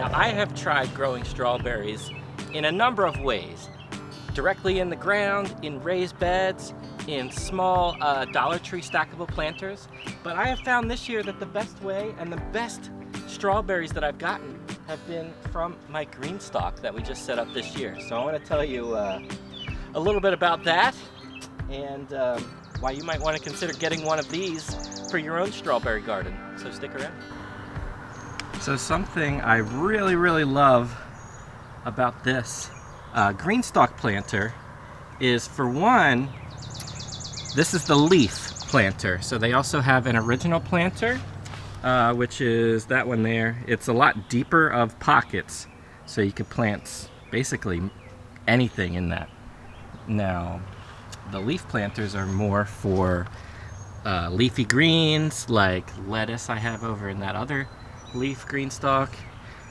Now, I have tried growing strawberries in a number of ways. Directly in the ground, in raised beds, in small Dollar Tree stackable planters. But I have found this year that the best way and the best strawberries that I've gotten have been from my Greenstalk that we just set up this year. So I want to tell you a little bit about that and why you might want to consider getting one of these for your own strawberry garden. So stick around. So something I really love about this Greenstalk planter is, for one, this is the leaf planter. So they also have an original planter, which is that one there. It's a lot deeper of pockets, so you can plant basically anything in that. Now, the leaf planters are more for leafy greens, like lettuce I have over in that other leaf Greenstalk.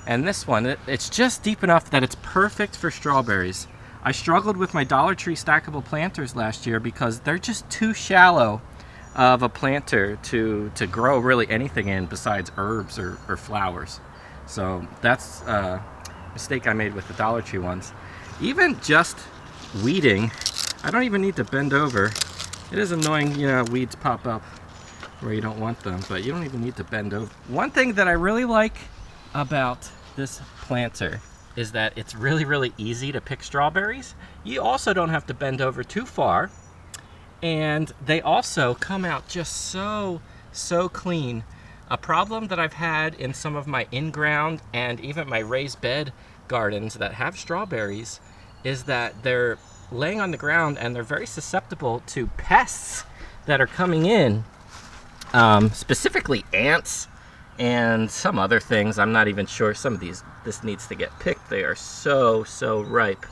And this one, it's just deep enough that it's perfect for strawberries. I struggled with my Dollar Tree stackable planters last year because they're just too shallow of a planter to grow really anything in besides herbs or flowers. So that's a mistake I made with the Dollar Tree ones. Even just weeding, I don't even need to bend over. It is annoying, weeds pop up where you don't want them, but you don't even need to bend over. One thing that I really like about this planter is that it's really easy to pick strawberries. You also don't have to bend over too far, and they also come out just so clean. A problem that I've had in some of my in-ground and even my raised bed gardens that have strawberries is that they're laying on the ground and they're very susceptible to pests that are coming in, specifically ants and some other things. I'm not even sure. Some of this needs to get picked. They are so ripe.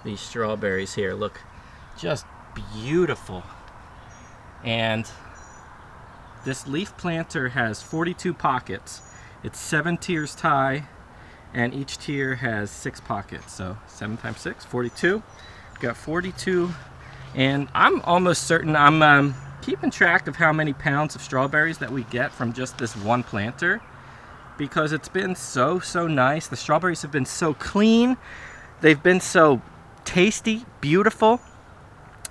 These strawberries here look just beautiful. And this leaf planter has 42 pockets. It's 7 tiers high, and each tier has 6 pockets. So 7 times 6, 42. Got 42, and I'm almost certain I'm keeping track of how many pounds of strawberries that we get from just this one planter, because it's been so nice. The strawberries have been so clean, they've been so tasty, beautiful,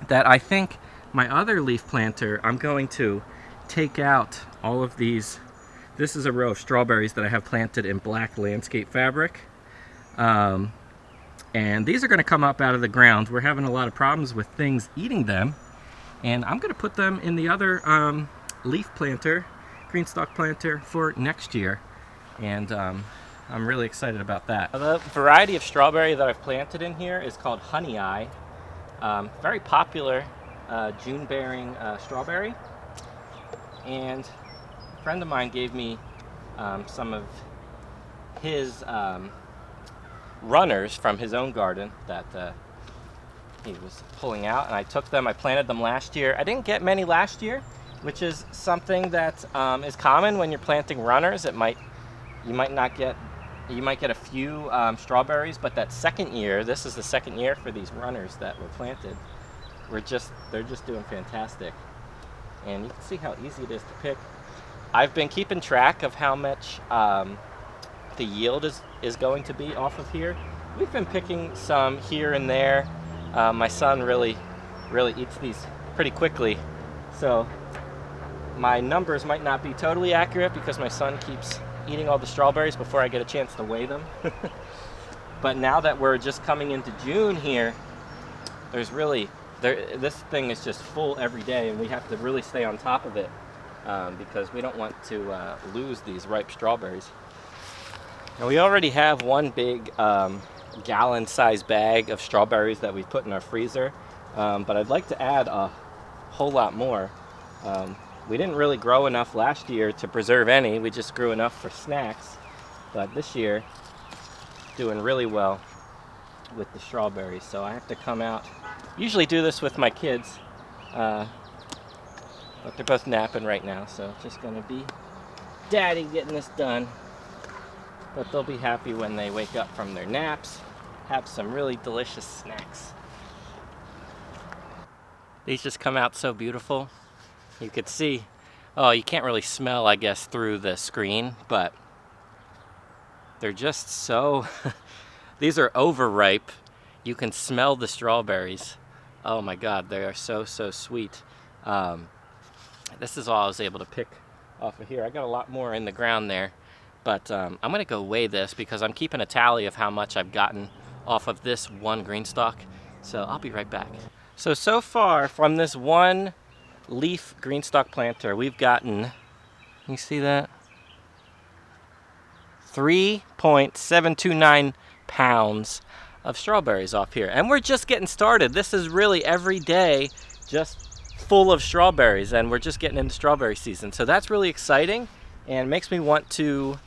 that I think my other leaf planter, I'm going to take out all of these. This is a row of strawberries that I have planted in black landscape fabric, and these are going to come up out of the ground. We're having a lot of problems with things eating them, and I'm going to put them in the other leaf planter, Greenstalk planter, for next year. And I'm really excited about that. The variety of strawberry that I've planted in here is called Honey Eye. Very popular June-bearing strawberry. And a friend of mine gave me some of his runners from his own garden that he was pulling out, and I took them. I planted them last year. I didn't get many last year, which is something that is common when you're planting runners. You might get a few strawberries, but that second year, this is the second year for these runners that were planted, they're just doing fantastic. And you can see how easy it is to pick. I've been keeping track of how much the yield is going to be off of here. We've been picking some here and there. My son really eats these pretty quickly, so my numbers might not be totally accurate because my son keeps eating all the strawberries before I get a chance to weigh them. But now that we're just coming into June here, this thing is just full every day, and we have to really stay on top of it because we don't want to lose these ripe strawberries. Now, we already have one big gallon-sized bag of strawberries that we've put in our freezer, but I'd like to add a whole lot more. We didn't really grow enough last year to preserve any. We just grew enough for snacks, but this year doing really well with the strawberries. So I have to come out. Usually do this with my kids, but they're both napping right now, so it's just gonna be Daddy getting this done. But they'll be happy when they wake up from their naps, have some really delicious snacks. These just come out so beautiful. You could see, you can't really smell, I guess, through the screen, but They're just so, these are overripe. You can smell the strawberries. Oh my God, they are so, so sweet. This is all I was able to pick off of here. I got a lot more in the ground there, but I'm gonna go weigh this because I'm keeping a tally of how much I've gotten off of this one Greenstalk. So I'll be right back. So far from this one leaf Greenstalk planter, we've gotten, you see that? 3.729 pounds of strawberries off here. And we're just getting started. This is really every day just full of strawberries, and we're just getting into strawberry season. So that's really exciting and makes me want to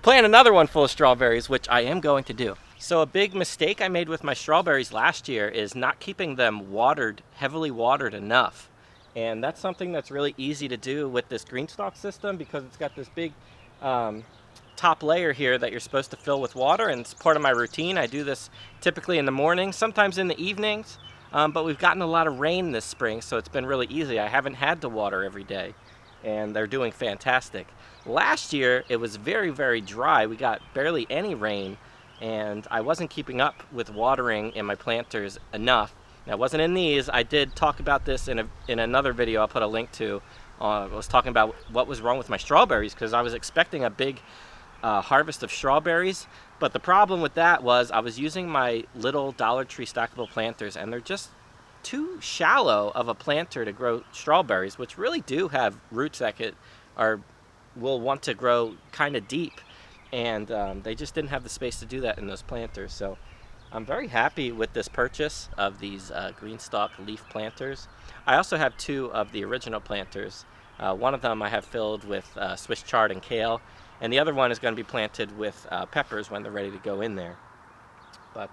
plant another one full of strawberries, which I am going to do. So a big mistake I made with my strawberries last year is not keeping them watered, heavily watered enough. And that's something that's really easy to do with this Greenstalk system because it's got this big top layer here that you're supposed to fill with water, and it's part of my routine. I do this typically in the morning, sometimes in the evenings, but we've gotten a lot of rain this spring, so it's been really easy. I haven't had to water every day, and they're doing fantastic. Last year, it was very, very dry. We got barely any rain, and I wasn't keeping up with watering in my planters enough. Now, it wasn't in these. I did talk about this in another video I'll put a link to. I was talking about what was wrong with my strawberries because I was expecting a big harvest of strawberries, but the problem with that was I was using my little Dollar Tree stackable planters, and they're just too shallow of a planter to grow strawberries, which really do have roots that will want to grow kind of deep, and they just didn't have the space to do that in those planters. So I'm very happy with this purchase of these Greenstalk Leaf planters. I also have two of the original planters. One of them I have filled with Swiss chard and kale, and the other one is going to be planted with peppers when they're ready to go in there. But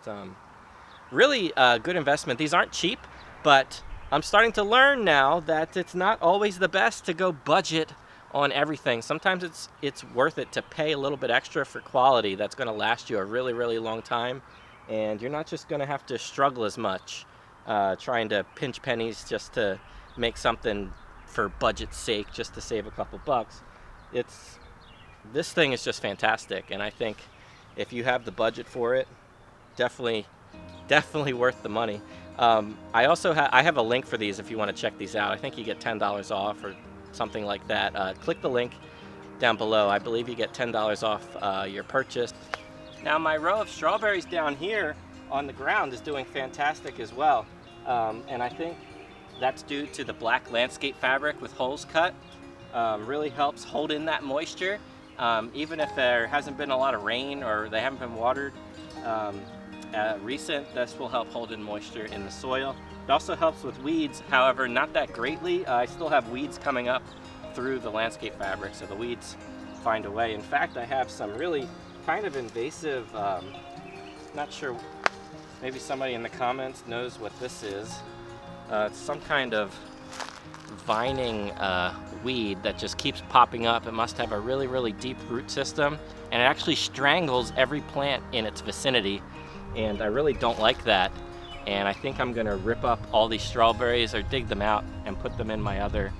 really good investment. These aren't cheap, but I'm starting to learn now that it's not always the best to go budget on everything. Sometimes it's worth it to pay a little bit extra for quality that's going to last you a really, really long time, and you're not just going to have to struggle as much trying to pinch pennies just to make something for budget's sake, just to save a couple bucks. This thing is just fantastic, and I think if you have the budget for it, definitely worth the money. I also have a link for these if you want to check these out. I think you get $10 off or something like that. Click the link down below. I believe you get $10 off your purchase. Now my row of strawberries down here on the ground is doing fantastic as well, and I think that's due to the black landscape fabric with holes cut. Really helps hold in that moisture. Even if there hasn't been a lot of rain or they haven't been watered recent, this will help hold in moisture in the soil. It also helps with weeds, however, not that greatly. I still have weeds coming up through the landscape fabric, so the weeds find a way. In fact, I have some really kind of invasive, not sure, maybe somebody in the comments knows what this is. It's some kind of vining weed that just keeps popping up. It must have a really, really deep root system, and it actually strangles every plant in its vicinity, and I really don't like that. And I think I'm gonna rip up all these strawberries or dig them out and put them in my other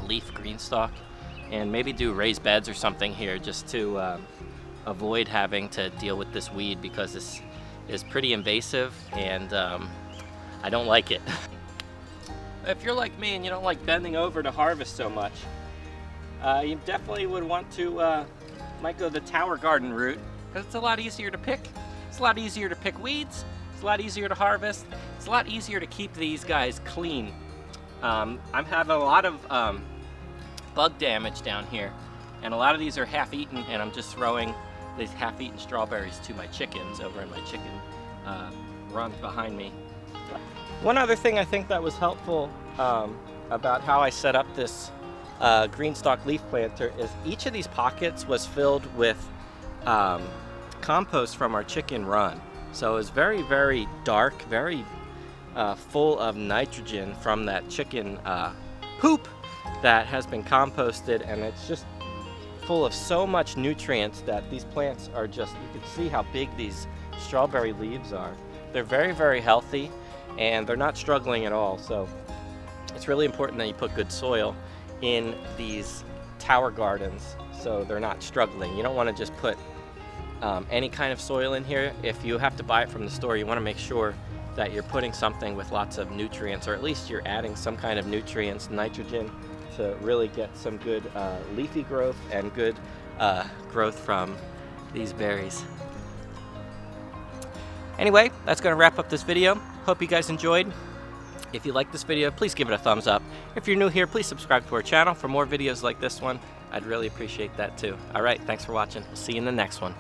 leaf Greenstalk, and maybe do raised beds or something here just to avoid having to deal with this weed, because this is pretty invasive and I don't like it. If you're like me and you don't like bending over to harvest so much, you definitely would want to might go the tower garden route, because it's a lot easier to pick. It's a lot easier to pick weeds. It's a lot easier to harvest. It's a lot easier to keep these guys clean. I'm having a lot of bug damage down here, and a lot of these are half-eaten, and I'm just throwing these half-eaten strawberries to my chickens over in my chicken run behind me. One other thing I think that was helpful about how I set up this Greenstalk leaf planter is each of these pockets was filled with compost from our chicken run. So it was very, very dark, very full of nitrogen from that chicken poop that has been composted, and it's just full of so much nutrients that these plants are just, you can see how big these strawberry leaves are. They're very, very healthy, and they're not struggling at all. So it's really important that you put good soil in these tower gardens so they're not struggling. You don't want to just put any kind of soil in here. If you have to buy it from the store, you want to make sure that you're putting something with lots of nutrients, or at least you're adding some kind of nutrients, nitrogen, to really get some good leafy growth and good growth from these berries. Anyway, that's going to wrap up this video. Hope you guys enjoyed. If you like this video, please give it a thumbs up. If you're new here, please subscribe to our channel for more videos like this one. I'd really appreciate that too. All right, thanks for watching. We'll see you in the next one.